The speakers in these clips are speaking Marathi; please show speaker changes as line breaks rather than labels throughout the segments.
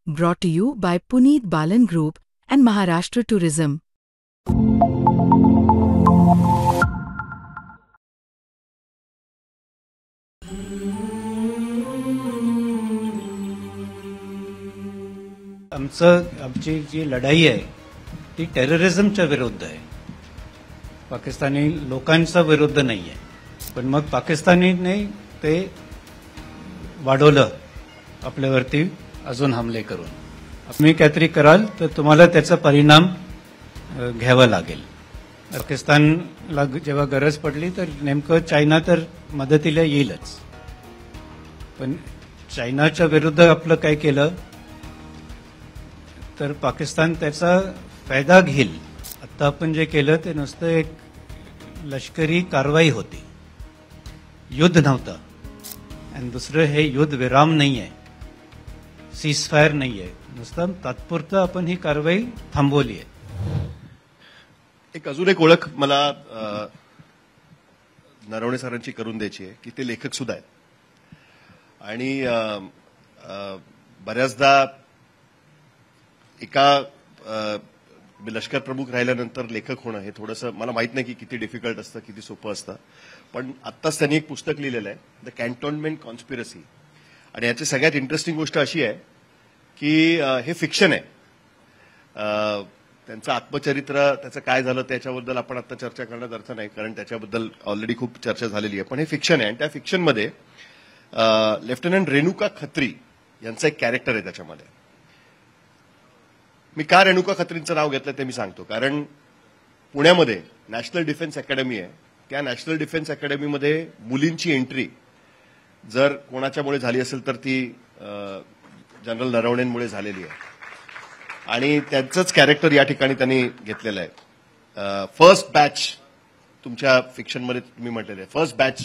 Brought to you by Puneet Balan Group and Maharashtra Tourism.
आमची जी लढाई आहे ती टेररिझमच्या विरुद्ध आहे, पाकिस्तानी लोकांच्या विरुद्ध नाही आहे. पण मग पाकिस्तानीने ते वाढवलं आपल्यावरती अजून हमले करून. तुम्ही काहीतरी कराल तर तुम्हाला त्याचा परिणाम घ्यावा लागेल. पाकिस्तानला जेव्हा गरज पडली तर नेमकं चायना तर मदतीला येईलच, पण चायनाच्या विरुद्ध आपलं काय केलं तर पाकिस्तान त्याचा फायदा घेईल. आता आपण जे केलं ते नुसतं एक लष्करी कारवाई होती, युद्ध नव्हतं. आणि दुसरं हे युद्ध विराम नाही आहे, सीजफायर नाही आहे, नुसतं तात्पुरतं आपण ही कारवाई थांबवली आहे.
अजून एक ओळख मला नरवणे सरांची करून द्यायची आहे की ते लेखक सुद्धा आहेत. आणि बऱ्याचदा एका लष्कर प्रमुख राहिल्यानंतर लेखक होणं हे थोडंसं मला माहित नाही की किती डिफिकल्ट असतं, किती सोपं असतं. पण आत्ताच त्यांनी एक पुस्तक लिहिलेलं आहे, द कॅन्टोन्मेंट कॉन्स्पिरसी. आणि याची सगळ्यात इंटरेस्टिंग गोष्ट अशी आहे की हे फिक्शन आहे. त्यांचं आत्मचरित्र त्याचं काय झालं त्याच्याबद्दल आपण आता चर्चा करण्यात अर्थ नाही, कारण त्याच्याबद्दल ऑलरेडी खूप चर्चा झालेली आहे. पण हे फिक्शन आहे आणि त्या फिक्शनमध्ये लेफ्टनंट रेणुका खत्री यांचं एक कॅरेक्टर आहे त्याच्यामध्ये. मी का रेणुका खत्रींचं नाव घेतलं ते मी सांगतो. कारण पुण्यामध्ये नॅशनल डिफेन्स अकॅडमी आहे, त्या नॅशनल डिफेन्स अकॅडमीमध्ये मुलींची एंट्री जर कोणाच्यामुळे झाली असेल तर ती जनरल नरवणेंमुळे झालेली आहे. आणि त्यांचंच कॅरेक्टर या ठिकाणी त्यांनी घेतलेलं आहे. फर्स्ट बॅच तुमच्या फिक्शनमध्ये तुम्ही म्हटलेलं आहे, फर्स्ट बॅच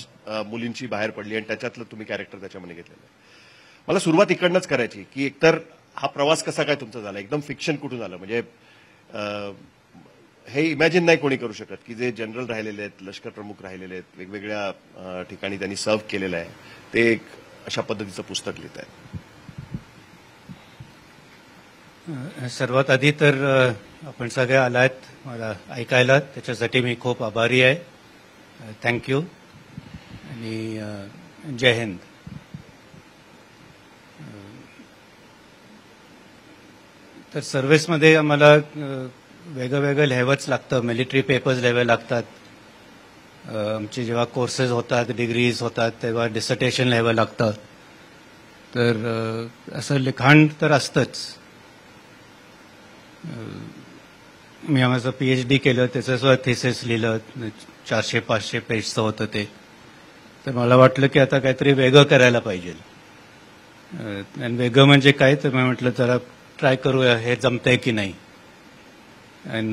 मुलींची बाहेर पडली आणि त्याच्यातलं तुम्ही कॅरेक्टर त्याच्यामध्ये घेतलेलं आहे. मला सुरुवात इकडनंच करायची की एकतर हा प्रवास कसा काय तुमचा झाला, एकदम फिक्शन कुठून आलं. म्हणजे हे इमॅजिन नाही कोणी करू शकत की जे जनरल राहिलेले आहेत, लष्कर प्रमुख राहिलेले आहेत, वेगवेगळ्या ठिकाणी त्यांनी सर्व्ह केलेलं आहे, ते एक अशा पद्धतीचं पुस्तक लिहित आहे.
सर्वात आधी तर आपण सगळे आलात मला ऐकायला, त्याच्यासाठी मी खूप आभारी आहे. थँक्यू आणि जय हिंद. तर सर्व्हिसमध्ये आम्हाला वेगळं लिहावंच लागतं, मिलिटरी पेपर्स लिहावे लागतात. आमचे जेव्हा कोर्सेस होतात, डिग्रीज होतात, तेव्हा डिसर्टेशन लिहावं लागतं. तर असं लिखाण तर असतंच. मी माझं PhD केलं, त्याचं सुद्धा थिसिस लिहिलं, 400-500 पेजचं होतं ते. तर मला वाटलं की आता काहीतरी वेगळं करायला पाहिजे. आणि वेगळं म्हणजे काय तर मी म्हटलं जरा ट्राय करूया हे जमतंय की नाही. आणि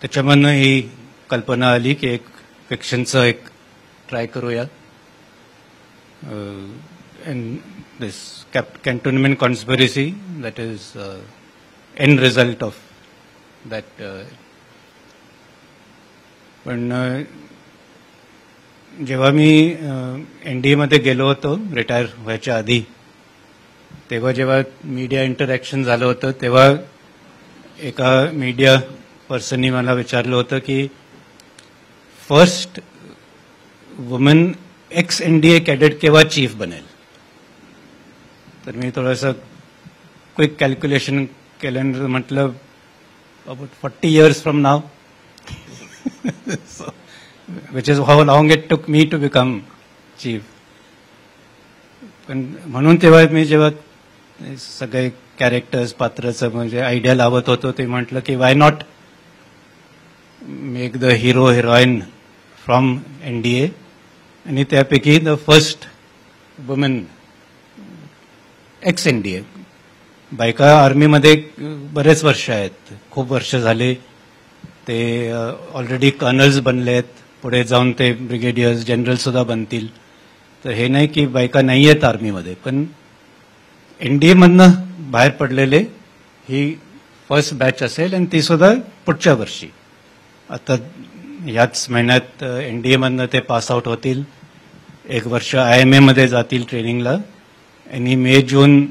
त्याच्यामधनं ही कल्पना आली की एक फिक्शनचं एक ट्राय करूया. And this cantonment conspiracy that is end result of that. पण जेव्हा मी NDAमध्ये गेलो होतो रिटायर व्हायच्या आधी, तेव्हा जेव्हा मीडिया इंटरॅक्शन झालं होतं तेव्हा एका मीडिया पर्सननी मला विचारलं होतं की first woman ex NDA cadet केव्हा चीफ बनेल. तर मी थोडंसं क्विक कॅल्क्युलेशन केल्यानंतर म्हटलं about 40 years from now, which is how long it took me to become chief. पण म्हणून तेव्हा मी जेव्हा सगळे कॅरेक्टर्स पात्राचं म्हणजे आयडिया लावत होतो ते म्हटलं की why not make the hero heroine from NDA आणि त्यापैकी the first woman ex NDA. बायका आर्मीमध्ये बरेच वर्ष आहेत, खूप वर्ष झाले. ते ऑलरेडी कर्नल्स बनले आहेत, पुढे जाऊन ते ब्रिगेडियर्स जनरल सुद्धा बनतील. तर हे नाही की बायका नाही आहेत आर्मीमध्ये, पण NDA मधनं बाहेर पडलेले ही फर्स्ट बॅच असेल आणि ती सुद्धा पुढच्या वर्षी. आता याच महिन्यात NDA मधनं ते पास आउट होतील, एक वर्ष IMA मध्ये जातील ट्रेनिंगला आणि मे जून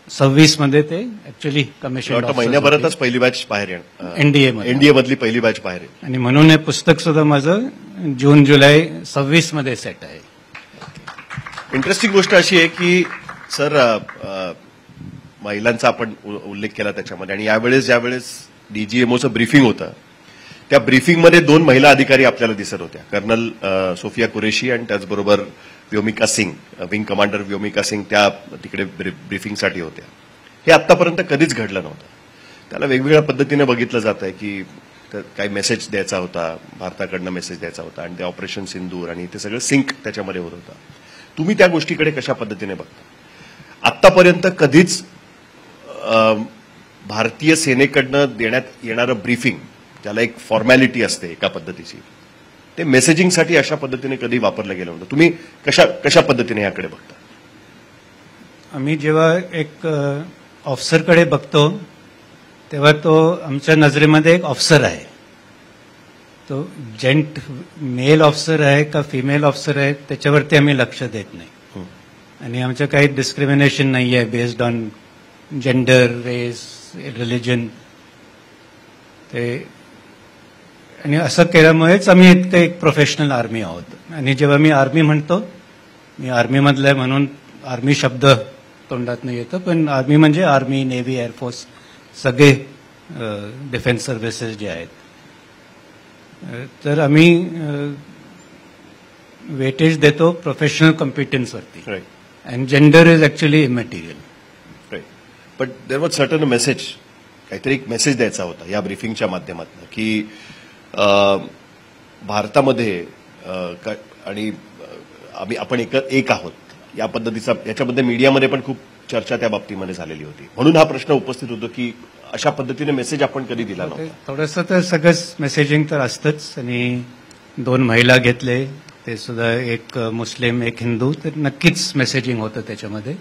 2026 मध्ये ते ऍक्च्युली कमिशन
महिन्याभरातच पहिली बॅच बाहेर येणार,
एनडीए
मधली पहिली बॅच बाहेर येईल.
आणि म्हणून हे पुस्तक सुद्धा माझं जून जुलै 26 मध्ये सेट आहे.
इंटरेस्टिंग गोष्ट अशी आहे की सर, महिलांचा आपण उल्लेख केला त्याच्यामध्ये, आणि ज्यावेळेस डीजीएमओचं ब्रीफिंग होतं त्या ब्रीफिंगमध्ये 2 महिला अधिकारी आपल्याला दिसत होत्या, कर्नल सोफिया कुरेशी आणि त्याचबरोबर व्योमिका सिंग, विंग कमांडर व्योमिका सिंग त्या तिकडे ब्रीफिंगसाठी होत्या. हे आतापर्यंत कधीच घडलं नव्हतं. त्याला वेगवेगळ्या पद्धतीने बघितलं जात आहे की काही मेसेज द्यायचा होता, भारताकडनं मेसेज द्यायचा होता, आणि ते ऑपरेशन सिंदूर आणि ते सगळं सिंक त्याच्यामध्ये होत होतं. तुम्ही त्या गोष्टीकडे कशा पद्धतीने बघता? आतापर्यंत कधीच भारतीय सेनेकडनं देण्यात येणारं ब्रीफिंग, ज्याला एक फॉर्मॅलिटी असते एका पद्धतीची, ते मेसेजिंगसाठी अशा पद्धतीने कधी वापरलं गेलं होतं. तुम्ही कशा पद्धतीने याकडे बघता?
आम्ही जेव्हा एक ऑफिसरकडे बघतो तेव्हा तो आमच्या नजरेमध्ये एक ऑफिसर आहे. तो जेंट मेल ऑफिसर आहे का फिमेल ऑफिसर आहे त्याच्यावरती आम्ही लक्ष देत नाही. आणि आमचं काही डिस्क्रिमिनेशन नाही आहे based on gender, race, religion. ते आणि असं केल्यामुळेच आम्ही इतकं एक प्रोफेशनल आर्मी आहोत. आणि जेव्हा मी आर्मी म्हणतो, मी आर्मीमधलं आहे म्हणून आर्मी शब्द तोंडात नाही येतं, पण आर्मी म्हणजे आर्मी, नेव्ही, एअरफोर्स, सगळे डिफेन्स सर्व्हिसेस जे आहेत. तर आम्ही वेटेज देतो प्रोफेशनल कॉम्पिटन्सवरती. And gender is actually immaterial.
But there was certain message, काहीतरी एक मेसेज द्यायचा होता या ब्रीफिंगच्या माध्यमातून की भारतामध्ये आणि आपण एक आहोत या पद्धतीचा, याच्यामध्ये मीडियामध्ये पण खूप चर्चा त्या बाबतीमध्ये झालेली होती. म्हणून हा प्रश्न उपस्थित होतो की अशा पद्धतीने मेसेज आपण कधी दिला नव्हता.
थोडंसं तर सगळंच मेसेजिंग तर असतंच. आणि 2 महिला घेतले, ते सुद्धा एक मुस्लिम एक हिंदू, तर नक्कीच मेसेजिंग होतं त्याच्यामध्ये.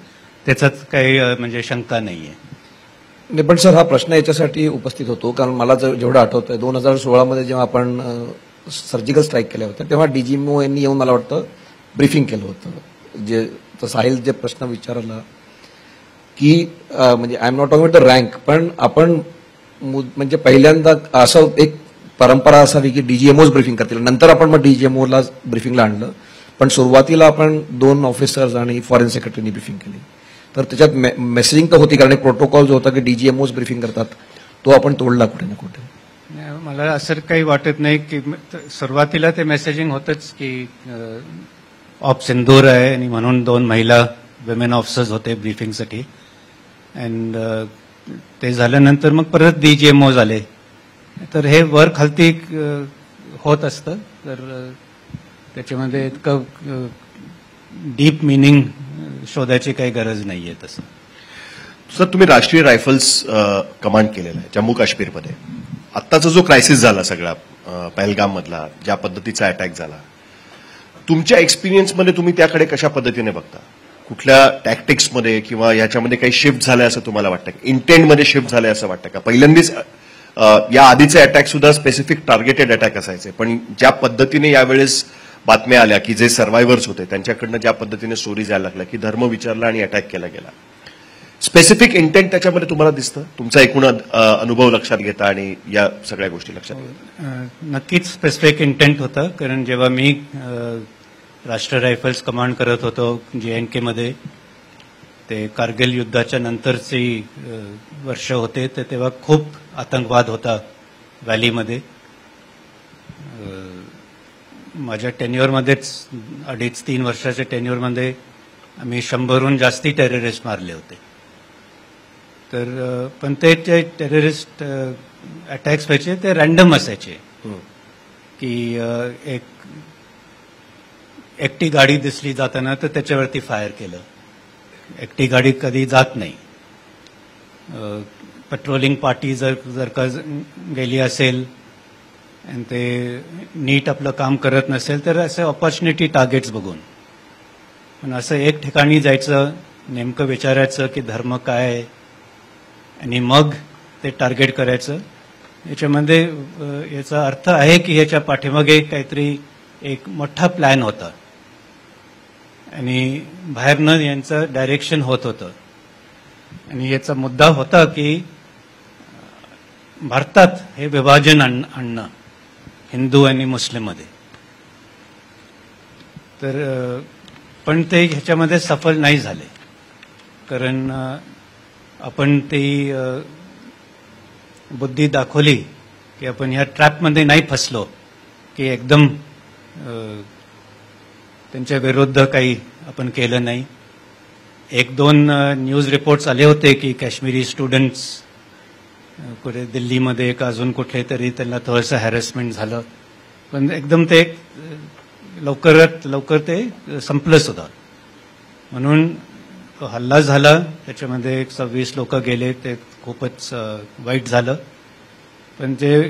त्याच्यात काही म्हणजे शंका नाहीये.
नाही, पण सर हा प्रश्न याच्यासाठी उपस्थित होतो कारण मला जेवढं आठवतंय 2016 मध्ये जेव्हा आपण सर्जिकल स्ट्राईक केल्या होत्या तेव्हा डीजीएमओ यांनी येऊन मला वाटतं ब्रीफिंग केलं होतं. जे साहिल जे प्रश्न विचारला की म्हणजे I am not talking about the rank, पण आपण म्हणजे पहिल्यांदा असं एक परंपरा असावी की डीजीएमओच ब्रीफिंग करतील, नंतर आपण मग डीजीएमओला ब्रीफिंगला आणलं. पण सुरुवातीला आपण 2 ऑफिसर्स आणि फॉरेन सेक्रेटरीनी ब्रीफिंग केली. तर त्याच्यात मेसेजिंग तर होती कारण प्रोटोकॉल जो होता की डीजीएमओच ब्रीफिंग करतात तो आपण तोडला कुठे ना कुठे.
मला असं काही वाटत नाही की सुरुवातीला ते मेसेजिंग होतंच की ऑफ सिंदूर आहे आणि म्हणून 2 महिला विमेन ऑफिसर्स होते ब्रीफिंगसाठी. अँड ते झाल्यानंतर मग परत डीजीएमओ झाले. तर हे वर खालती होत असतं. तर त्याच्यामध्ये इतकं डीप मिनिंग शोधायची काही गरज नाहीये. तसं
सर, तुम्ही राष्ट्रीय रायफल्स कमांड केलेला आहे जम्मू काश्मीरमध्ये. आत्ताचा जो क्रायसिस झाला सगळा पहलगाम मधला, ज्या पद्धतीचा अटॅक झाला, तुमच्या एक्सपिरियन्समध्ये तुम्ही त्याकडे कशा पद्धतीने बघता? कुठल्या टॅक्टिक्समध्ये किंवा याच्यामध्ये काही शिफ्ट झालंय असं तुम्हाला वाटतं का? इंटेंटमध्ये शिफ्ट झालंय असं वाटतं का? पहिल्यांदाच या आधीचे अटॅक सुद्धा स्पेसिफिक टार्गेटेड अटॅक असायचे, पण ज्या पद्धतीने यावेळेस बातम्या आल्या की जे सर्व्हायव्हर्स होते त्यांच्याकडनं ज्या पद्धतीने स्टोरीज यायला लागल्या की धर्म विचारला आणि अटॅक केला गेला, स्पेसिफिक इंटेंट त्याच्यामध्ये तुम्हाला दिसतं? तुमचा एकूण अनुभव लक्षात घेता आणि या सगळ्या गोष्टी लक्षात घेता?
नक्कीच स्पेसिफिक इंटेंट होतं. कारण जेव्हा मी राष्ट्रीय रायफल्स कमांड करत होतो JNK मध्ये, ते कारगिल युद्धाच्या नंतरची वर्ष होते, तर तेव्हा खूप आतंकवाद होता व्हॅलीमध्ये. माझ्या टेन्युअरमध्येच 2.5-3 वर्षाच्या टेन्युअरमध्ये आम्ही 100हून जास्ती टेररिस्ट मारले होते. तर पण ते टेररिस्ट अटॅक्स व्हायचे ते रॅन्डम असायचे की एकटी गाडी दिसली जाताना तर त्याच्यावरती फायर केलं. एकटी गाडी कधी जात नाही. पेट्रोलिंग पार्टी जर का गेली असेल आणि ते नीट आपलं काम करत नसेल तर असे ऑपॉर्च्युनिटी टार्गेट्स बघून, पण असं एक ठिकाणी जायचं, नेमकं विचारायचं की धर्म काय आहे आणि मग ते टार्गेट करायचं. याच्यामध्ये याचा अर्थ आहे की याच्या पाठीमागे काहीतरी एक मोठा प्लॅन होता आणि बाहेरनं यांचं डायरेक्शन होत होतं. आणि याचा मुद्दा होता की भारतात हे विभाजन आणणं हिंदू आणि मुस्लिममध्ये. तर पण ते ह्याच्यामध्ये सफल नाही झाले, कारण आपण ती बुद्धी दाखवली की आपण ह्या ट्रॅपमध्ये नाही फसलो की एकदम त्यांच्या विरुद्ध काही आपण केलं नाही. एक दोन न्यूज रिपोर्ट्स आले होते की काश्मीरी स्टुडंट्स कुठे दिल्लीमध्ये का अजून कुठे तरी त्यांना थोडंसं हॅरेसमेंट झालं, पण एकदम ते लवकरात लवकर ते संपलं सुद्धा. म्हणून तो हल्ला झाला, त्याच्यामध्ये 26 लोक गेले, ते खूपच वाईट झालं. पण जे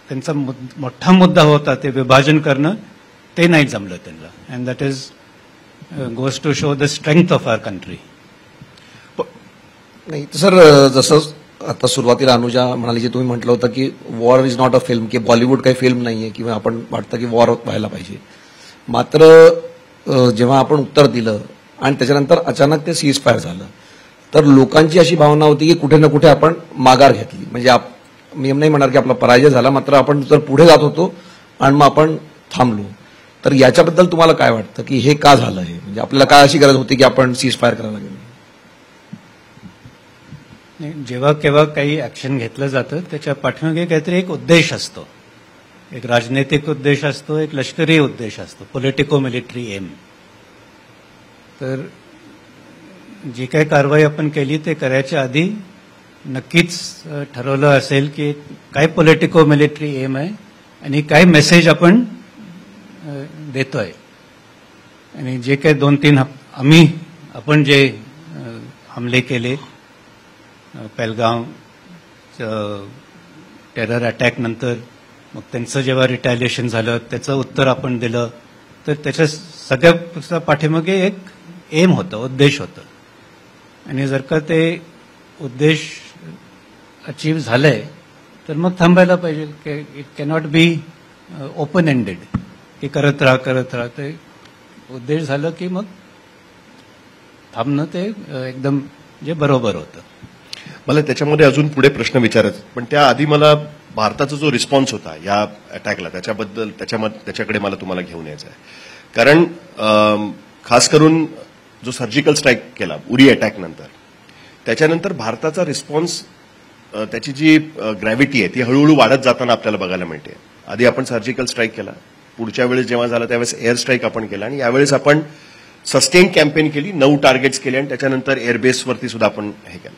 त्यांचा मोठा मुद्दा होता ते विभाजन करणं, ते नाही जमलं त्यांना. And that is goes to show the strength of our country.
नाही सर, जसं आता सुरुवातीला अनुजा म्हणाली, जे तुम्ही म्हटलं होतं की war is not a film, की बॉलिवूड काही फिल्म नाहीये किंवा आपण वाटतं की वॉर व्हायला पाहिजे. मात्र जेव्हा आपण उत्तर दिलं आणि त्याच्यानंतर अचानक ते सीज फायर झालं, तर लोकांची अशी भावना होती की कुठे ना कुठे आपण माघार घेतली. म्हणजे मी नाही म्हणणार की आपला पराजय झाला, मात्र आपण जर पुढे जात होतो आणि मग आपण थांबलो. तर याच्याबद्दल तुम्हाला काय वाटतं की हे का झालं? हे म्हणजे आपल्याला काय अशी गरज होती की आपण सीज फायर करायला गेलो?
जेव्हा केव्हा काही ऍक्शन घेतलं जातं त्याच्या पाठीमागे काहीतरी एक उद्देश असतो. एक राजनैतिक उद्देश असतो, एक लष्करी उद्देश असतो, पॉलिटिको मिलिटरी एम. तर जी काही कारवाई आपण केली ते करायच्या आधी नक्कीच ठरवलं असेल की काय पॉलिटिको मिलिटरी एम आहे आणि काय मेसेज आपण देतोय. आणि जे काही 2-3 आपण जे हमले केले, पेहलगाव टेरर अटॅक नंतर मग त्यांचं जेव्हा रिटॅलिएशन झालं त्याचं उत्तर आपण दिलं, तर त्याच्या सगळ्या पाठीमागे एक एम होतं, उद्देश होतं. आणि जर का ते उद्देश अचीव झालंय तर मग थांबायला पाहिजे. It cannot be open ended की करत राहा. ते उद्देश झालं की मग थांबणं ते एकदम जे बरोबर होतं.
मला त्याच्यामध्ये अजून पुढे प्रश्न विचारायचे, पण त्याआधी मला भारताचा जो रिस्पॉन्स होता या अटॅकला त्याच्याकडे मला तुम्हाला घेऊन यायचं आहे. कारण खास करून जो सर्जिकल स्ट्राईक केला उरी अटॅक नंतर, त्याच्यानंतर भारताचा रिस्पॉन्स, त्याची जी ग्रॅव्हिटी आहे ती हळूहळू वाढत जाताना आपल्याला बघायला मिळते. आधी आपण सर्जिकल स्ट्राईक केला, पुढच्या वेळेस जेव्हा झाला त्यावेळेस एअर स्ट्राईक आपण केला, आणि यावेळेस आपण सस्टेन कॅम्पेन केली, 9 टार्गेट्स केले, आणि त्याच्यानंतर एअरबेसवरती सुद्धा आपण हे केलं.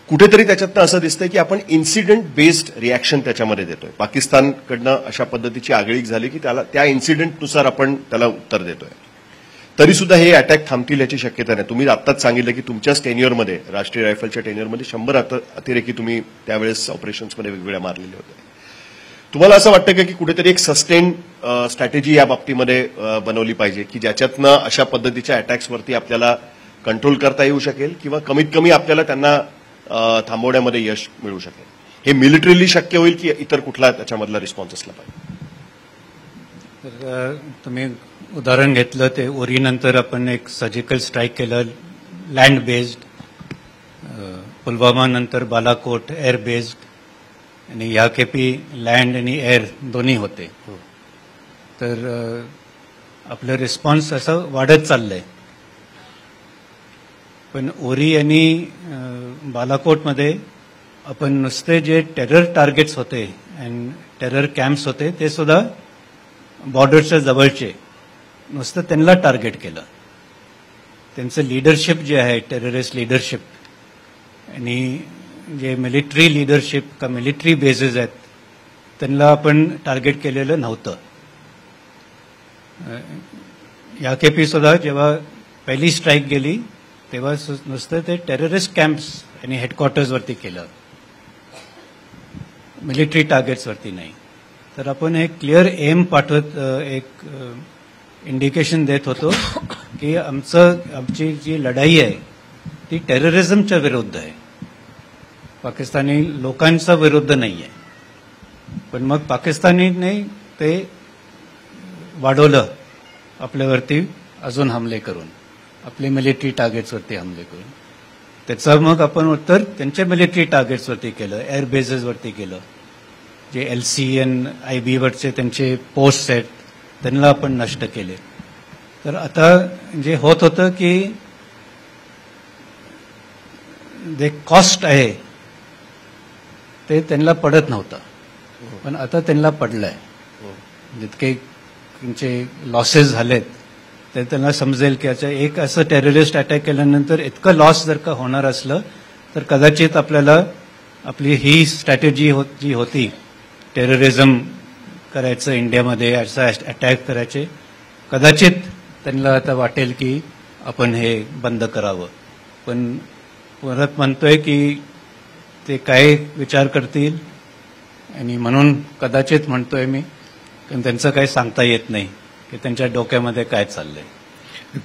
कुठेतरी त्याच्यातनं असं दिसतंय की आपण इन्सिडेंट बेस्ड रिॲक्शन त्याच्यामध्ये देतोय. पाकिस्तानकडनं अशा पद्धतीची आगळीक झाली की त्या इन्सिडेंटनुसार आपण त्याला उत्तर देतोय. तरी सुद्धा हे अटॅक थांबतील याची शक्यता नाही. तुम्ही आत्ताच सांगितलं की तुमच्याच टेन्युअरमध्ये, राष्ट्रीय रायफलच्या टेन्युअरमध्ये 100 अतिरेकी तुम्ही त्यावेळेस ऑपरेशन्समध्ये वेगवेगळ्या मारलेले होते. तुम्हाला असं वाटतं का की कुठेतरी एक सस्टेन स्ट्रॅटेजी या बाबतीमध्ये बनवली पाहिजे की ज्याच्यातनं अशा पद्धतीच्या अटॅक्सवरती आपल्याला कंट्रोल करता येऊ शकेल, किंवा कमीत कमी आपल्याला त्यांना थांबवण्यामध्ये यश मिळू शकेल? हे मिलिटरीली शक्य होईल की इतर कुठला त्याच्यामधला रिस्पॉन्स असला पाहिजे?
तर तुम्ही उदाहरण घेतलं ते उरीनंतर आपण एक सर्जिकल स्ट्राईक केलं लँड बेस्ड, पुलवामा नंतर बालाकोट एअर बेस्ड, आणि ह्या केपी लँड आणि एअर दोन्ही होते. तर आपलं रिस्पॉन्स असं वाढत चाललंय. पण उरी आणि बालाकोटमध्ये आपण नुसते जे टेरर टार्गेट्स होते आणि टेरर कॅम्प्स होते ते सुद्धा बॉर्डरच्या जवळचे, नुसतं त्यांना टार्गेट केलं. त्यांचं लिडरशिप जे आहे, टेररिस्ट लिडरशिप, आणि जे मिलिटरी लिडरशिप का मिलिटरी बेसेस आहेत त्यांना आपण टार्गेट केलेलं नव्हतं. या केपी सुद्धा जेव्हा पहिली स्ट्राईक गेली तेव्हा नुसतं ते टेररिस्ट कॅम्प्स आणि हेडक्वार्टर्सवरती केलं, मिलिटरी टार्गेट्सवरती नाही. तर आपण एक क्लिअर एम पाठवत, एक इंडिकेशन देत होतो की आमची जी लढाई आहे ती टेररिझमच्या विरुद्ध आहे, पाकिस्तानी लोकांच्या विरुद्ध नाही आहे. पण मग पाकिस्तानीने ते वाढवलं आपल्यावरती, अजून हमले करून, आपले मिलिटरी टार्गेट्सवरती हमले करून. त्याचं मग आपण उत्तर त्यांच्या मिलिटरी टार्गेट्सवरती केलं, एअर बेसेसवरती केलं. जे LCN IB वरचे त्यांचे पोस्ट आहेत त्यांना आपण नष्ट केले. तर आता जे होत होतं की जे कॉस्ट आहे ते त्यांना पडत नव्हतं, पण आता त्यांना पडलंय. जितके त्यांचे लॉसेस झालेत ते त्यांना समजेल की अच्छा एक असं टेररिस्ट अटॅक केल्यानंतर इतकं लॉस जर का होणार असलं तर कदाचित आपल्याला आपली ही स्ट्रॅटेजी जी होती टेररिझम करायचं इंडियामध्ये, असा अटॅक करायचे, कदाचित त्यांना आता वाटेल की आपण हे बंद करावं. पण परत म्हणतोय की ते काय विचार करतील आणि म्हणून कदाचित म्हणतोय मी, कारण त्यांचं काही सांगता येत नाही की त्यांच्या डोक्यामध्ये काय चाललंय.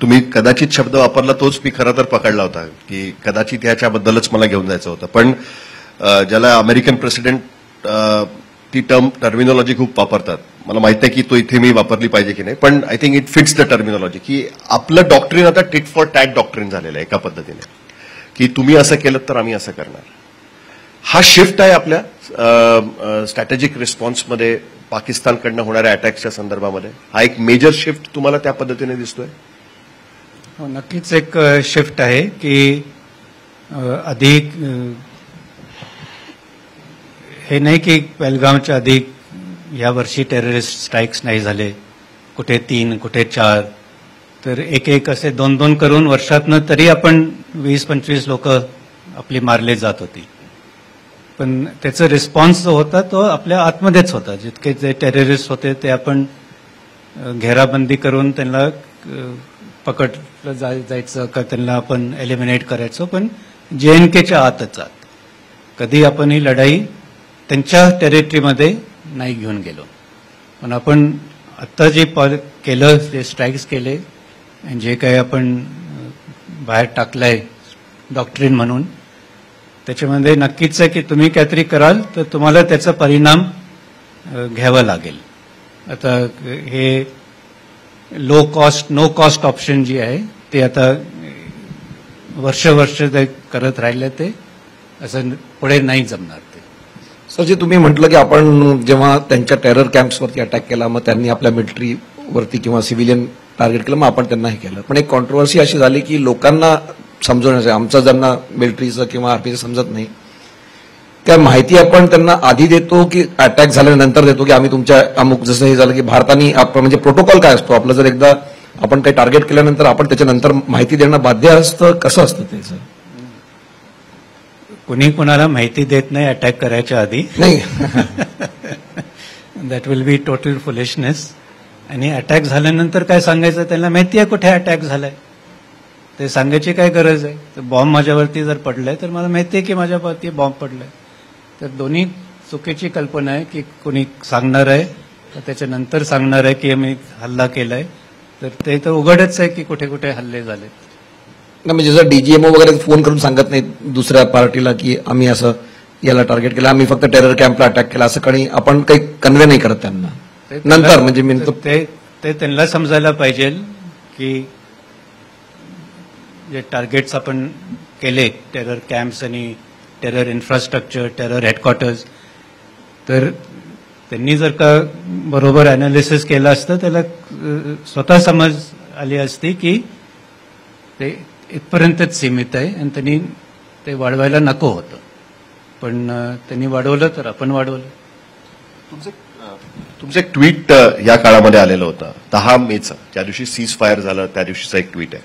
तुम्ही कदाचित शब्द वापरला तोच मी खरं तर पकडला होता की कदाचित ह्याच्याबद्दलच मला घेऊन जायचं होतं. पण ज्याला अमेरिकन प्रेसिडेंट ती टर्मिनॉलॉजी खूप वापरतात, मला माहित नाही की तो इथे मी वापरली पाहिजे की नाही, पण I think it fits the terminology की आपलं डॉक्ट्रिन आता टिट फॉर टॅट डॉक्ट्रिन झालेलं आहे एका पद्धतीने, की तुम्ही असं केलं तर आम्ही असं करणार. हा शिफ्ट आहे आपल्या स्ट्रॅटेजिक रिस्पॉन्समध्ये पाकिस्तानकडनं होणाऱ्या अटॅक्सच्या संदर्भामध्ये. हा एक मेजर शिफ्ट तुम्हाला त्या पद्धतीने दिसतोय?
हो, नक्कीच एक शिफ्ट आहे की अधिक हे नाही की पहलगामच्या आधी या वर्षी टेररिस्ट स्ट्राईक्स नाही झाले, कुठे 3 कुठे 4, तर एक असे 2 करून वर्षातनं तरी आपण 20-25 लोक आपली मारले जात होती. पण त्याचा रिस्पॉन्स जो होता तो आपल्या आतमध्येच होता. जितके जे टेररिस्ट होते ते आपण घेराबंदी करून त्यांना पकडलं जायचं का त्यांना आपण एलिमिनेट करायचो, पण JNKच्या आतच आत. कधी आपण ही लढाई त्यांच्या टेरिटरीमध्ये नाही घेऊन गेलो. पण आपण आत्ता जे केलं, जे स्ट्राईक्स केले आणि जे काही आपण बाहेर टाकलंय डॉक्ट्रिन म्हणून, त्याच्यामध्ये नक्कीच आहे की तुम्ही काहीतरी कराल तर तुम्हाला त्याचा परिणाम घ्यावा लागेल. आता हे low cost no cost option जी आहे ते आता वर्ष ते करत राहिले, ते असं पुढे नाही जमणार. ते
सर, जे तुम्ही म्हटलं की आपण जेव्हा त्यांच्या टेरर कॅम्प्सवरती अटॅक केला, मग त्यांनी आपल्या मिलिटरीवरती किंवा सिव्हिलियन टार्गेट केलं, मग आपण त्यांना हे केलं. पण एक कॉन्ट्रोवर्सी अशी झाली की लोकांना समजवण्याचं, आमचं ज्यांना मिलिटरीचं किंवा आर्मीचं समजत नाही, त्या माहिती आपण त्यांना आधी देतो की अटॅक झाल्यानंतर देतो की आम्ही तुमच्या अमुक, जसं हे झालं की भारताने आपण म्हणजे प्रोटोकॉल काय असतो आपलं, जर एकदा आपण काही टार्गेट केल्यानंतर आपण त्याच्यानंतर माहिती देणं बाध्य असतं, कसं असतं त्याचं?
कुणी कुणाला माहिती देत नाही अटॅक करायच्या आधी.
नाही.
That will B total foolishness. आणि अटॅक झाल्यानंतर काय सांगायचं, त्यांना माहिती आहे कुठे अटॅक झालाय, ते सांगायची काय गरज आहे. तर बॉम्ब माझ्यावरती जर पडलाय तर मला माहिती आहे की माझ्यावरती बॉम्ब पडलाय. तर दोन्ही चुकीची कल्पना आहे की कुणी सांगणार आहे तर त्याच्यानंतर सांगणार आहे की आम्ही हल्ला केलाय, तर ते तर उघडच आहे की कुठे कुठे हल्ले झालेत.
नाही, म्हणजे जर DGMO वगैरे फोन करून सांगत नाही दुसऱ्या पार्टीला की आम्ही असं याला टार्गेट केलं, आम्ही फक्त टेरर कॅम्पला अटॅक केला, असं काही आपण काही कन्वे नाही करत त्यांना नंतर, म्हणजे मी
ते त्यांना समजायला पाहिजे की जे टार्गेट्स आपण केले, टेरर कॅम्प्स आणि टेरर इन्फ्रास्ट्रक्चर, टेरर हेडक्वार्टर्स, तर त्यांनी जर का बरोबर अनालिसिस केलं असतं त्याला स्वतः समज आली असती की ते इथपर्यंतच सीमित आहे आणि त्यांनी ते वाढवायला नको होतं. पण त्यांनी वाढवलं तर आपण वाढवलं.
तुमचं एक ट्विट या काळामध्ये आलेलं होतं 10 मेचं, ज्या दिवशी सीज फायर झालं त्या दिवशीचं एक ट्विट आहे.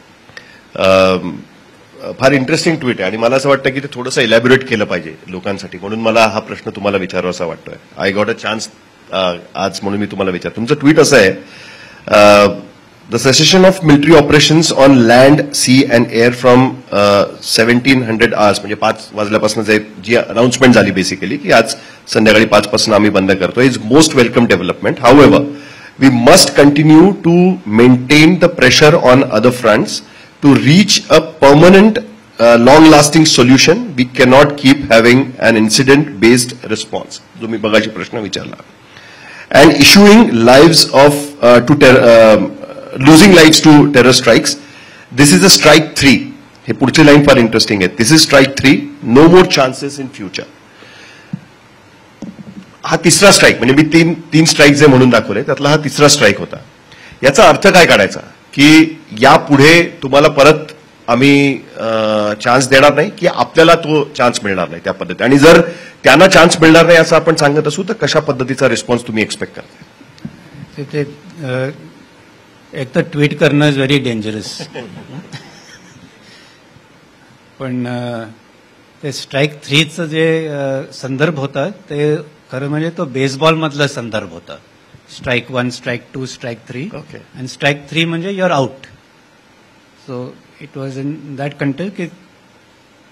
फार इंटरेस्टिंग ट्विट आहे आणि मला असं वाटतं की ते थोडंसं इलॅबोरेट केलं पाहिजे लोकांसाठी, म्हणून मला हा प्रश्न तुम्हाला विचारावासा वाटतोय. आय गॉट अ चान्स आज म्हणून मी तुम्हाला विचार. तुमचं ट्विट असं आहे, the cessation of military operations on land, sea and air from 1700 hours, म्हणजे 5 वाजल्यापासून जी अनाउन्समेंट झाली बेसिकली की आज संध्याकाळी 5 पासून आम्ही बंद करतो, is most welcome development. However we must continue to maintain the pressure on other fronts to reach a permanent long lasting solution. We cannot keep having an incident based response, जो मी बघायची प्रश्न विचारला. And issuing lives of losing lives to terror strikes. This is a strike 3. हे पुढची लाईन फार इंटरेस्टिंग आहे. This is strike 3, no more chances in future. हा तिसरा स्ट्राईक, म्हणजे मी तीन स्ट्राईक जे म्हणून दाखवले त्यातला हा तिसरा स्ट्राईक होता. याचा अर्थ काय काढायचा की यापुढे तुम्हाला परत आम्ही चान्स देणार नाही की आपल्याला तो चान्स मिळणार नाही त्या पद्धतीने. आणि जर त्यांना चान्स मिळणार नाही असं आपण सांगत असू तर कशा पद्धतीचा रिस्पॉन्स तुम्ही एक्सपेक्ट करता?
ते एक तर ट्विट करणं इज व्हेरी डेंजरस. पण ते स्ट्राईक 3चं जे संदर्भ होता ते खरं म्हणजे तो बेसबॉल मधला संदर्भ होता. Strike 1, strike 2, strike 3.
Okay.
आणि स्ट्राईक 3 म्हणजे your out. So it was in that context की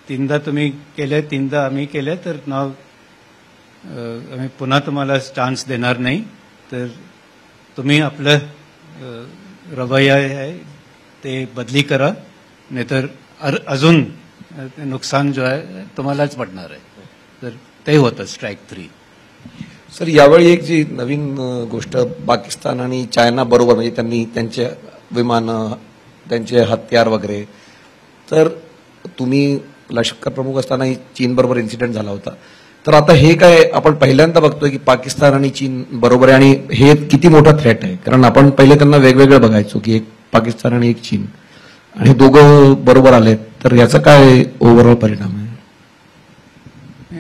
3दा तुम्ही केले, 3दा आम्ही केले, तर नाव आम्ही पुन्हा तुम्हाला चान्स देणार नाही. तर तुम्ही आपलं रवैया आहे ते बदली करा, नाहीतर अजून नुकसान जो आहे तुम्हालाच पडणार आहे. तर ते होतं स्ट्राईक 3.
सर, यावेळी एक जी नवीन गोष्ट पाकिस्तान आणि चायना बरोबर, म्हणजे त्यांनी त्यांचे विमानं, त्यांचे हत्यार वगैरे, तर तुम्ही लष्कर प्रमुख असतानाही चीन बरोबर इन्सिडेंट झाला होता. तर आता हे काय आपण पहिल्यांदा बघतोय की पाकिस्तान आणि चीन बरोबर आहे, आणि हे किती मोठा थ्रेट आहे? कारण आपण पहिले त्यांना वेगवेगळं बघायचो की एक पाकिस्तान आणि एक चीन, आणि दोघं बरोबर आलेत, तर याचा काय ओव्हरऑल परिणाम आहे?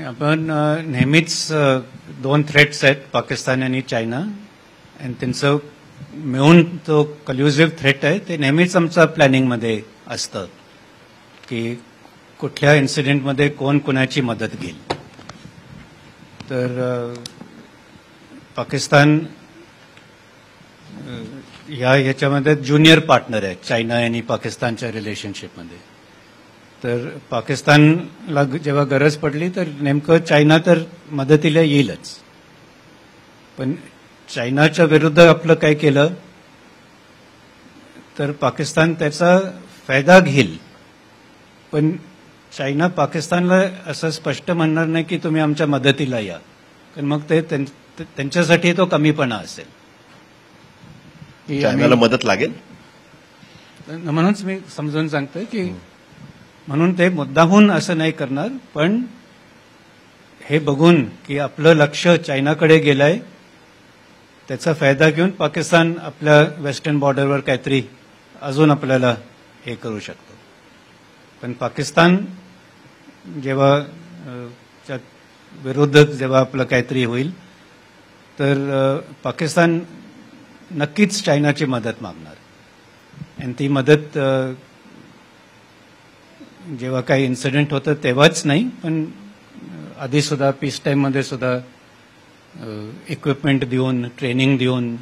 आपण नेहमीच 2 थ्रेट्स आहेत, पाकिस्तान आणि चायना, आणि त्यांचं मिळून तो कल्युझिव्ह थ्रेट आहे. ते नेहमीच आमच्या प्लॅनिंगमध्ये असतं की कुठल्या इन्सिडेंटमध्ये कोण कुणाची मदत घेईल. तर पाकिस्तान ह्याच्यामध्ये ज्युनियर पार्टनर आहे चायना आणि पाकिस्तानच्या रिलेशनशिपमध्ये. तर पाकिस्तानला जेव्हा गरज पडली तर नेमकं चायना तर मदतीला येईलच. पण चायनाच्या विरुद्ध आपलं काय केलं तर पाकिस्तान त्याचा फायदा घेईल. पण चायना पाकिस्तानला असं स्पष्ट म्हणणार नाही की तुम्ही आमच्या मदतीला या, कारण मग ते त्यांच्यासाठी तो कमीपणा असेल.
चायनाला मदत लागेल
म्हणूनच मी समजून सांगतोय की म्हणून ते मुद्दाहून असं नाही करणार. पण हे बघून की आपलं लक्ष चायनाकडे गेलंय, त्याचा फायदा घेऊन पाकिस्तान आपल्या वेस्टर्न बॉर्डरवर काहीतरी अजून आपल्याला हे करू शकतो. पण पाकिस्तान जेव्हा विरुद्ध जेव्हा आपलं काहीतरी होईल तर पाकिस्तान नक्कीच चायनाची मदत मागणार. आणि ती मदत जेव्हा काही इन्सिडेंट होतं तेव्हाच नाही, पण आधी सुद्धा पीस टाईममध्ये सुद्धा इक्विपमेंट देऊन, ट्रेनिंग देऊन,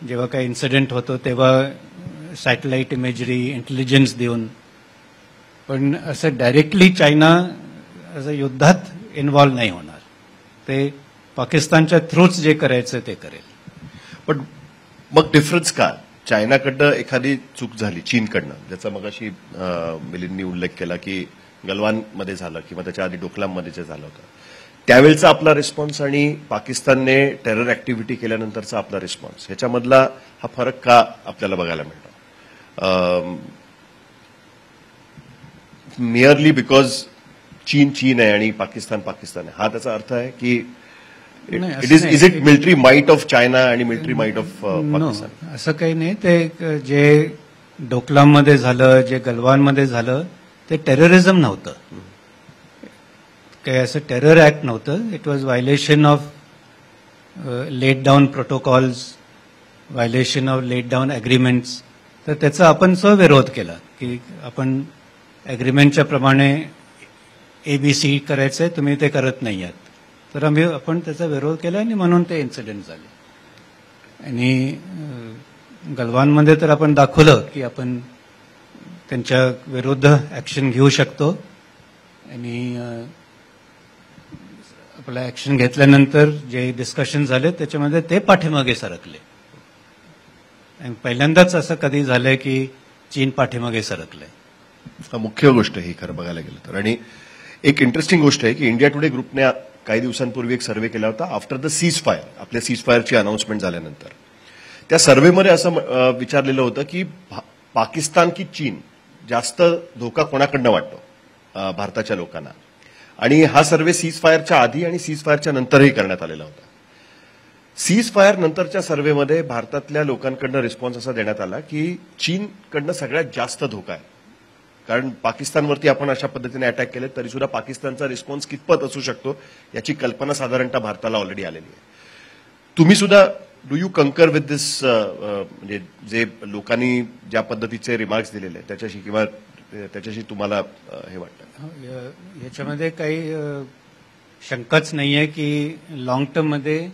जेव्हा काही इन्सिडेंट होतो तेव्हा सॅटेलाइट इमेजरी, इंटेलिजन्स देऊन. पण असं डायरेक्टली चायना असं युद्धात इन्व्हॉल्व नाही होणार. ते पाकिस्तानच्या थ्रूच जे करायचं ते करेल.
पण मग डिफरन्स का? चायनाकडनं एखादी चूक झाली चीनकडनं, ज्याचा मगाशी मिलिंदनी उल्लेख केला की गलवानमध्ये झालं किंवा त्याच्या आधी डोकलाममध्ये जे झालं होतं, त्यावेळचा आपला रिस्पॉन्स आणि पाकिस्तानने टेरर ऍक्टिव्हिटी केल्यानंतरचा आपला रिस्पॉन्स, ह्याच्यामधला हा फरक का आपल्याला बघायला मिळतो? मिअरली बिकॉज चीन आहे आणि पाकिस्तान आहे, हा त्याचा अर्थ आहे की is it military might of China आणि मिलिटरी माइट ऑफ पाकिस्तान?
असं काही नाही. ते जे डोकलाममध्ये झालं, जे गलवानमध्ये झालं, ते टेररिझम नव्हतं, काही असं टेरर ऍक्ट नव्हतं. It was violation of laid down protocols, violation of laid down agreements. तर त्याचा आपण विरोध केला की आपण अग्रीमेंटच्या प्रमाणे ABC करायचंय, तुम्ही ते करत नाही आहात. तर आपण त्याचा विरोध केला आणि म्हणून ते इन्सिडेंट झाले. आणि गलवानमध्ये तर आपण दाखवलं की आपण त्यांच्या विरुद्ध ऍक्शन घेऊ शकतो. आणि आपला ऍक्शन घेतल्यानंतर जे डिस्कशन झाले त्याच्यामध्ये ते पाठीमागे सरकले. आणि पहिल्यांदाच असं कधी झालंय की चीन पाठीमागे सरकलंय.
मुख्य गोष्ट ही खरं बघायला गेलं तर. आणि एक इंटरेस्टिंग गोष्ट आहे की इंडिया टुडे ग्रुपने काही दिवसांपूर्वी एक सर्व्हे केला होता आफ्टर द सीज फायर, आपल्या सीज फायरची अनाउन्समेंट झाल्यानंतर. त्या सर्व्हेमध्ये असं विचारलेलं होतं की पाकिस्तान की चीन जास्त धोका कोणाकडनं वाटतो भारताच्या लोकांना. आणि हा सर्व्हे सीज फायरच्या आधी आणि सीज फायरच्या नंतरही करण्यात आलेला होता. सीज फायर नंतरच्या सर्व्हेमध्ये भारतातल्या लोकांकडनं रिस्पॉन्स असा देण्यात आला की चीनकडनं सगळ्यात जास्त धोका आहे. कारण पाकिस्तानवरती आपण अशा पद्धतीने अटॅक केले तरी सुद्धा पाकिस्तानचा रिस्पॉन्स कितपत असू शकतो याची कल्पना साधारणतः भारताला ऑलरेडी आलेली आहे. तुम्ही सुद्धा डू यू कंकर विथ दिस, म्हणजे जे लोकांनी ज्या पद्धतीचे रिमार्क्स दिलेले त्याच्याशी किंवा त्याच्याशी तुम्हाला हे वाटतं?
याच्यामध्ये काही शंकाच नाहीये की लॉंग टर्ममध्ये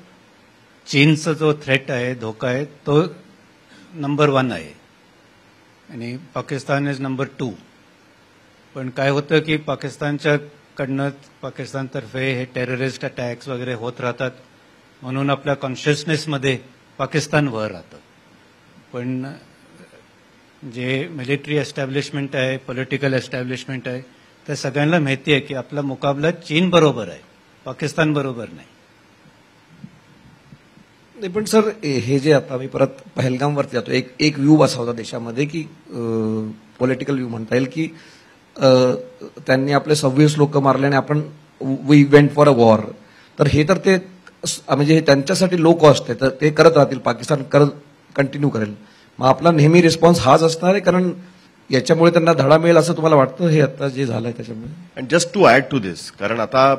चीनचा जो थ्रेट आहे, धोका आहे, तो नंबर 1 आहे आणि पाकिस्तान इज नंबर 2. पण काय होतं की पाकिस्तानतर्फे हे टेररिस्ट अटॅक्स वगैरे होत राहतात म्हणून आपल्या कॉन्शियसनेसमध्ये पाकिस्तान वर राहतं. पण जे मिलिटरी एस्टॅब्लिशमेंट आहे, पॉलिटिकल एस्टॅब्लिशमेंट आहे, त्या सगळ्यांना माहिती आहे की आपला मुकाबला चीन बरोबर आहे, पाकिस्तान बरोबर नाही.
पण सर, हे जे आता मी परत पहलगामवरती जातो, एक व्ह्यू असा होता देशामध्ये की पॉलिटिकल व्ह्यू म्हणता येईल की त्यांनी आपले 26 लोक मारले आणि आपण we went for a war. तर हे तर ते म्हणजे त्यांच्यासाठी लो कॉस्ट आहे, तर ते करत राहतील, पाकिस्तान कंटिन्यू करेल. मग आपला नेहमी रिस्पॉन्स हाच असणार आहे, कारण याच्यामुळे त्यांना धडा मिळेल असं तुम्हाला वाटतं हे आता जे झालंय त्याच्यामुळे?
And just to add to this, कारण आता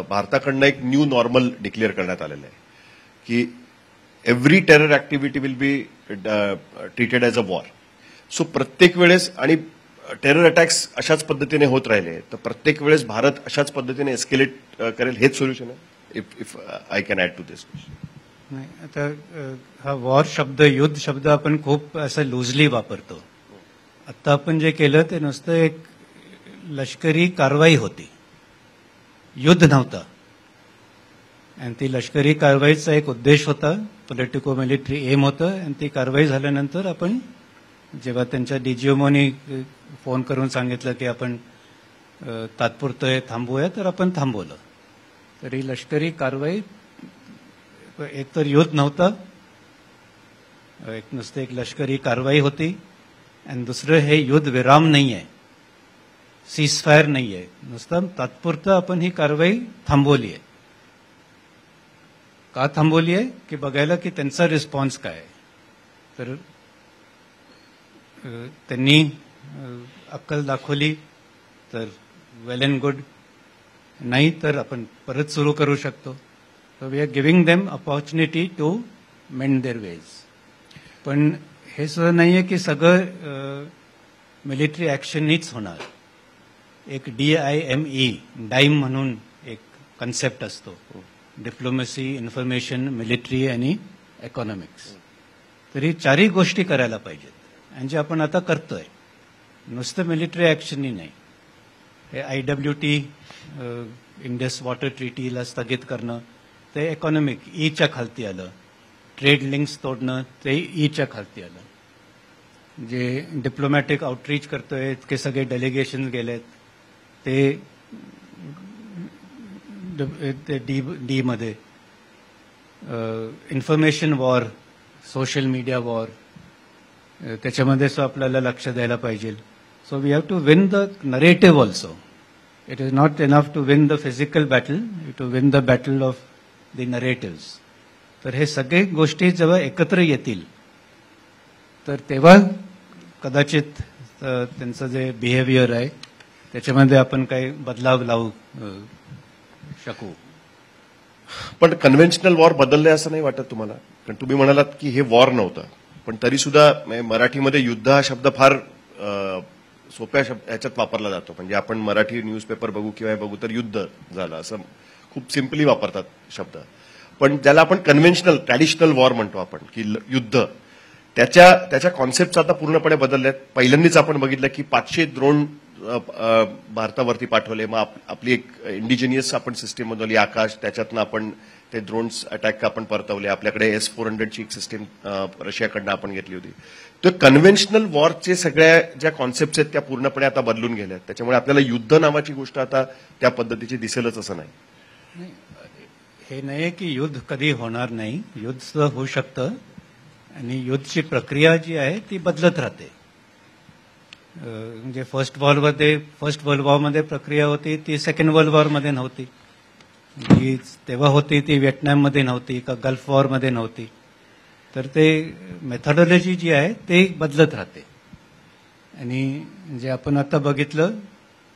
भारताकडनं एक न्यू नॉर्मल डिक्लेअर करण्यात आलेलं आहे की every terror activity will be treated as a war. So प्रत्येक वेळेस, आणि टेरर अटॅक्स अशाच पद्धतीने होत राहिले तर प्रत्येक वेळेस भारत अशाच पद्धतीने एस्केलेट करेल, हेच सोल्युशन आहे. If I can add to this.
नाही, आता हा वॉर शब्द, युद्ध शब्द आपण खूप असं लुजली वापरतो. आता आपण जे केलं ते नुसतं एक लष्करी कारवाई होती, युद्ध नव्हता. आणि ती लष्करी कारवाईचा एक उद्देश होता, पॉलिटिको मिलिटरी एम होतं. आणि ती कारवाई झाल्यानंतर आपण जेव्हा त्यांच्या डीजीएमओनी फोन करून सांगितलं की आपण तात्पुरतं थांबवूया, तर आपण थांबवलं. तर ही लष्करी कारवाई एकतर युद्ध नव्हतं, एक नुसतं एक लष्करी कारवाई होती. आणि दुसरं हे युद्ध विराम नाही आहे, सीज फायर नाही आहे, नुसतं तात्पुरतं आपण ही कारवाई थांबवली आहे. का थांबवली आहे की बघायला की त्यांचा रिस्पॉन्स काय आहे. तर त्यांनी अक्कल दाखवली तर वेल अँड गुड, नाही तर आपण परत सुरू करू शकतो. We are giving them opportunity to mend their ways. पण हे सुद्धा नाही आहे की सगळं मिलिटरी ॲक्शननीच होणार. एक DIME, डाईम म्हणून एक कन्सेप्ट असतो, डिप्लोमसी, इन्फॉर्मेशन, मिलिटरी आणि इकॉनॉमिक्स. तर ही चारही गोष्टी करायला पाहिजेत आणि जे आपण आता करतोय, नुसतं मिलिटरी ॲक्शननी नाही. हे IWT, इंडस वॉटर ट्रीटीला स्थगित करणं, ते इकॉनॉमिक ईच्या खालती आलं. ट्रेड लिंक्स तोडणं, ते ईच्या खालती आलं. जे डिप्लोमॅटिक आउटरीच करतोय, ते सगळे डेलिगेशन गेलेत, ते डी मध्ये. Information war, social media war, त्याच्यामध्ये आपल्याला लक्ष द्यायला पाहिजे. So we have to win the narrative also. It is not enough to win the physical battle, to win the battle of the narratives. तर हे सगळे गोष्टी जेव्हा एकत्र येतील तर तेव्हा कदाचित त्यांचं जे बिहेवियर आहे त्याच्यामध्ये आपण काही बदलाव लावू शकू.
पण कन्व्हेन्शनल वॉर बदललंय असं नाही वाटत तुम्हाला? कारण तुम्ही म्हणालात की हे वॉर नव्हतं, पण तरी सुद्धा मराठीमध्ये युद्ध हा शब्द फार सोप्या ह्याच्यात वापरला जातो. म्हणजे आपण मराठी न्यूजपेपर बघू किंवा बघू तर युद्ध झालं असं खूप सिम्पली वापरतात शब्द. पण ज्याला आपण कन्व्हेन्शनल ट्रॅडिशनल वॉर म्हणतो आपण की युद्ध, त्याच्या कॉन्सेप्ट आता पूर्णपणे बदलल्यात. पहिल्यांदाच आपण बघितलं की 500 ड्रोन भारतावरती पाठवले. मग आपली एक इंडिजिनियस आपण सिस्टीम बनवली आकाश, त्याच्यातनं आपण ते ड्रोन्स अटॅक आपण परतवले. आपल्याकडे S-400 ची एक सिस्टीम रशियाकडनं आपण घेतली होती. तर कन्व्हेन्शनल वॉरचे सगळ्या ज्या कॉन्सेप्ट आहेत त्या पूर्णपणे आता बदलून गेल्यात. त्याच्यामुळे आपल्याला युद्ध नावाची गोष्ट आता त्या पद्धतीची दिसेलच असं नाही.
हे नाही की युद्ध कधी होणार नाही, युद्ध सुद्धा होऊ शकतं आणि युद्धची प्रक्रिया जी आहे ती बदलत राहते. म्हणजे फर्स्ट वर्ल्ड वॉरमध्ये प्रक्रिया होती ती सेकंड वर्ल्ड वॉरमध्ये नव्हती. जी तेव्हा होती ती व्हिएटनाममध्ये नव्हती का गल्फ वॉरमध्ये नव्हती. तर ते मेथॉडॉलॉजी जी आहे ते बदलत राहते. आणि जे आपण आता बघितलं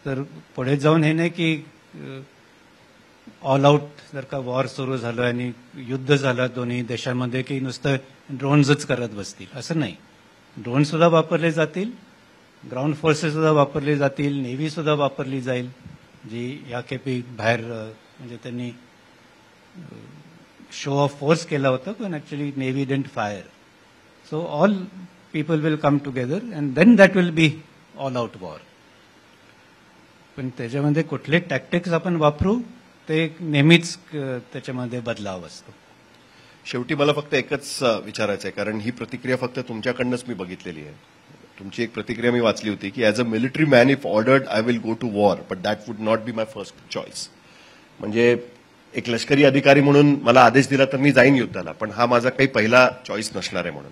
तर पुढे जाऊन हे नाही की ऑल आउट जर का वॉर सुरू झालं आणि युद्ध झालं दोन्ही देशांमध्ये की नुसतं ड्रोन्सच करत बसतील असं नाही. ड्रोन सुद्धा वापरले जातील, ग्राउंड फोर्सेस सुद्धा वापरले जातील, नेव्ही सुद्धा वापरली जाईल जी याखेपी बाहेर म्हणजे त्यांनी शो ऑफ फोर्स केला होता पण actually navy didn't fire. So all people will come together and then that will be all out war. पण त्याच्यामध्ये कुठले टॅक्टिक्स आपण वापरू ते नेहमीच त्याच्यामध्ये बदलाव असतो.
शेवटी मला फक्त एकच विचारायचं आहे, कारण ही प्रतिक्रिया फक्त तुमच्याकडनंच मी बघितलेली आहे. तुमची एक प्रतिक्रिया मी वाचली होती की as a military man if ordered I will go to war but that would not be my first choice. म्हणजे एक लष्करी अधिकारी म्हणून मला आदेश दिला तर मी जाईन युद्धाला, पण हा माझा काही पहिला चॉईस नसणार आहे म्हणून.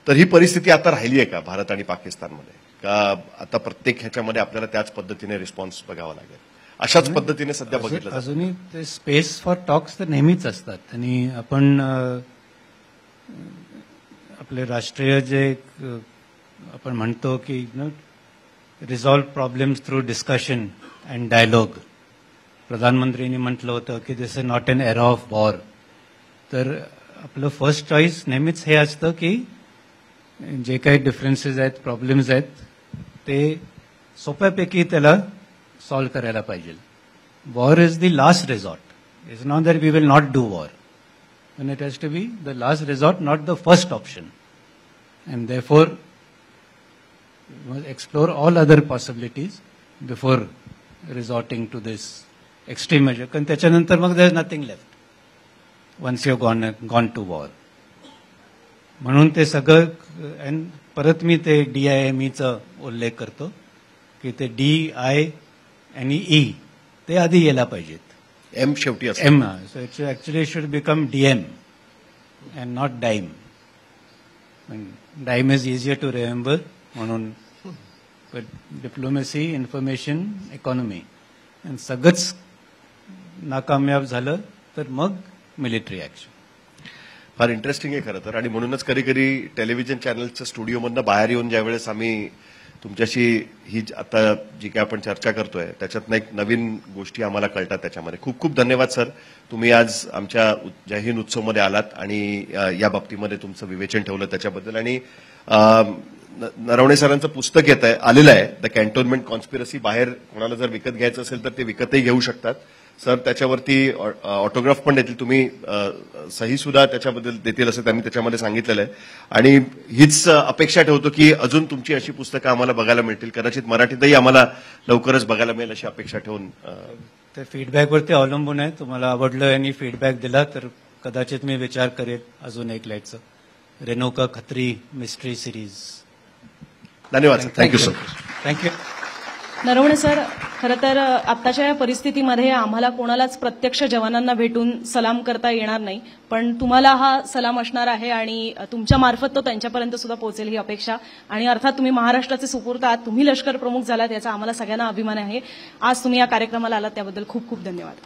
तर ही परिस्थिती आता राहिली आहे का भारत आणि पाकिस्तानमध्ये, का आता प्रत्येक ह्याच्यामध्ये आपल्याला त्याच पद्धतीने रिस्पॉन्स बघावा लागेल? अशाच पद्धतीने सध्या बघितलं जातं.
अजूनही ते स्पेस फॉर टॉक्स तर नेहमीच असतात. आणि आपण आपले राष्ट्रीय जे आपण म्हणतो की resolve problems through discussion and dialogue, प्रधानमंत्र्यांनी म्हटलं होतं की this is not an era of war. तर आपलं फर्स्ट चॉईस नेहमीच हे असतं की जे काही डिफरन्सेस आहेत, प्रॉब्लेम्स आहेत ते सोप्यापैकी त्याला सॉल्व्ह करायला पाहिजे. War is the last resort. It's not that we will not do war, पण it has to be the last resort, not the first option. And therefore explore all other possibilities before resorting to this extreme measure. कारण त्याच्यानंतर मग there is nothing left once you gone to war. म्हणून ते सगळं परत मी ते DIMEचा उल्लेख करतो की ते DI आणि E ते आधी यायला पाहिजेत.
एम शेवटी असतं.
M so it's actually should become DM and not dime. Dime is easier to remember म्हणून. बट डिप्लोमॅसी, इन्फॉर्मेशन, इकॉनॉमी आणि सगळंच नाकामयाब झालं तर मग मिलिटरी ऍक्शन.
फार इंटरेस्टिंग आहे खरं तर. आणि म्हणूनच कधी कधी टेलिव्हिजन चॅनलच्या स्टुडिओमधनं बाहेर येऊन ज्यावेळेस आम्ही तुमच्याशी ही आता जी काय आपण चर्चा करतोय त्याच्यातनं एक नवीन गोष्टी आम्हाला कळतात त्याच्यामध्ये. खूप खूप धन्यवाद सर, तुम्ही आज आमच्या जय हिंद उत्सवमध्ये आलात आणि या बाबतीमध्ये तुमचं विवेचन ठेवलं त्याच्याबद्दल. आणि नरवणे सरांचं पुस्तक आलेलं आहे द कॅन्टोन्मेंट कॉन्स्पिरसी. बाहेर कोणाला जर विकत घ्यायचं असेल तर ते विकतही घेऊ शकतात. सर त्याच्यावरती ऑटोग्राफ पण देतील, तुम्ही सही सुद्धा त्याच्याबद्दल देतील असं त्यांनी त्याच्यामध्ये सांगितलेलं आहे. आणि हीच अपेक्षा ठेवतो की अजून तुमची अशी पुस्तकं आम्हाला बघायला मिळतील. कदाचित मराठीतही आम्हाला लवकरच बघायला मिळेल अशी अपेक्षा ठेवून.
ते फीडबॅकवरती अवलंबून आहे. तुम्हाला आवडलं आणि फीडबॅक दिला तर कदाचित मी विचार करेन अजून एक लाईटचं रेणुका खत्री मिस्ट्री सिरीज.
धन्यवाद sir. Thank you sir.
Thank you.
Naravane sir, खरं तर आत्ताच्या या परिस्थितीमध्ये आम्हाला कोणालाच प्रत्यक्ष जवानांना भेटून सलाम करता येणार नाही, पण तुम्हाला हा सलाम असणार आहे आणि तुमच्या मार्फत तो त्यांच्यापर्यंत सुद्धा पोहोचेल ही अपेक्षा. आणि अर्थात तुम्ही महाराष्ट्राचे सुपूर्त आहात, तुम्ही लष्कर प्रमुख झालात याचा आम्हाला सगळ्यांना अभिमान आहे. आज तुम्ही या कार्यक्रमाला आलात त्याबद्दल खूप खूप धन्यवाद.